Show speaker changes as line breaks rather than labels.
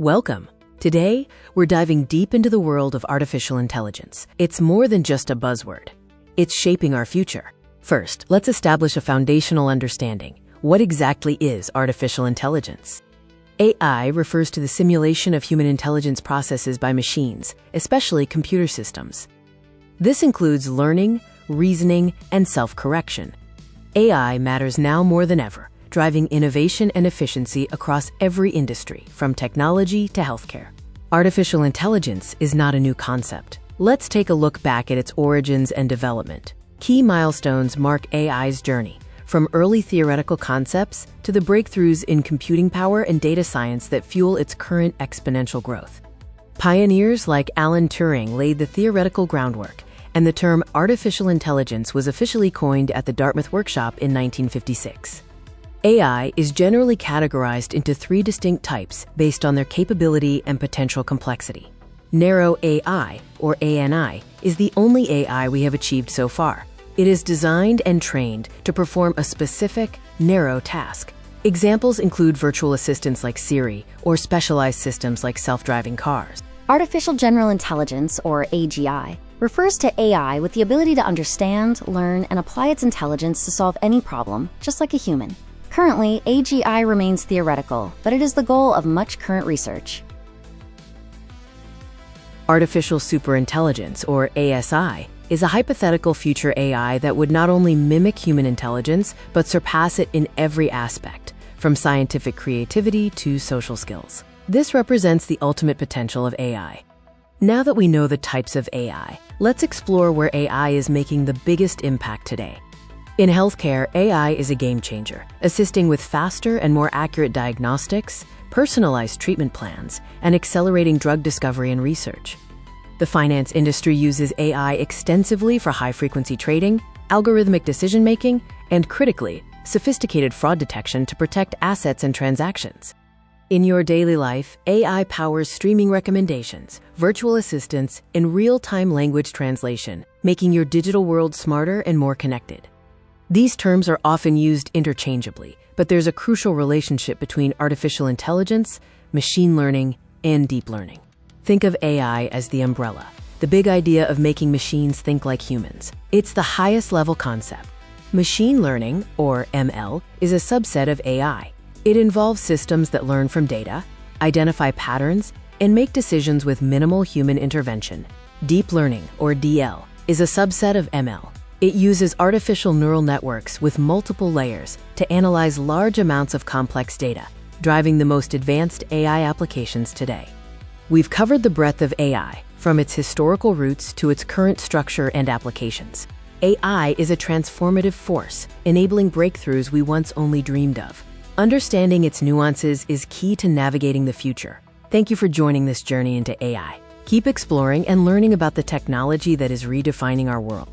Welcome. Today, we're diving deep into the world of artificial intelligence. It's more than just a buzzword. It's shaping our future. First, let's establish a foundational understanding. What exactly is artificial intelligence? AI refers to the simulation of human intelligence processes by machines, especially computer systems. This includes learning, reasoning, and self-correction. AI matters now more than ever, driving innovation and efficiency across every industry, from technology to healthcare. Artificial intelligence is not a new concept. Let's take a look back at its origins and development. Key milestones mark AI's journey, from early theoretical concepts to the breakthroughs in computing power and data science that fuel its current exponential growth. Pioneers like Alan Turing laid the theoretical groundwork, and the term artificial intelligence was officially coined at the Dartmouth Workshop in 1956. AI is generally categorized into three distinct types based on their capability and potential complexity. Narrow AI, or ANI, is the only AI we have achieved so far. It is designed and trained to perform a specific, narrow task. Examples include virtual assistants like Siri or specialized systems like self-driving cars.
Artificial General Intelligence, or AGI, refers to AI with the ability to understand, learn, and apply its intelligence to solve any problem, just like a human. Currently, AGI remains theoretical, but it is the goal of much current research.
Artificial superintelligence, or ASI, is a hypothetical future AI that would not only mimic human intelligence, but surpass it in every aspect, from scientific creativity to social skills. This represents the ultimate potential of AI. Now that we know the types of AI, let's explore where AI is making the biggest impact today. In healthcare, AI is a game changer, assisting with faster and more accurate diagnostics, personalized treatment plans, and accelerating drug discovery and research. The finance industry uses AI extensively for high-frequency trading, algorithmic decision-making, and critically, sophisticated fraud detection to protect assets and transactions. In your daily life, AI powers streaming recommendations, virtual assistants, and real-time language translation, making your digital world smarter and more connected. These terms are often used interchangeably, but there's a crucial relationship between artificial intelligence, machine learning, and deep learning. Think of AI as the umbrella, the big idea of making machines think like humans. It's the highest level concept. Machine learning, or ML, is a subset of AI. It involves systems that learn from data, identify patterns, and make decisions with minimal human intervention. Deep learning, or DL, is a subset of ML. It uses artificial neural networks with multiple layers to analyze large amounts of complex data, driving the most advanced AI applications today. We've covered the breadth of AI, from its historical roots to its current structure and applications. AI is a transformative force, enabling breakthroughs we once only dreamed of. Understanding its nuances is key to navigating the future. Thank you for joining this journey into AI. Keep exploring and learning about the technology that is redefining our world.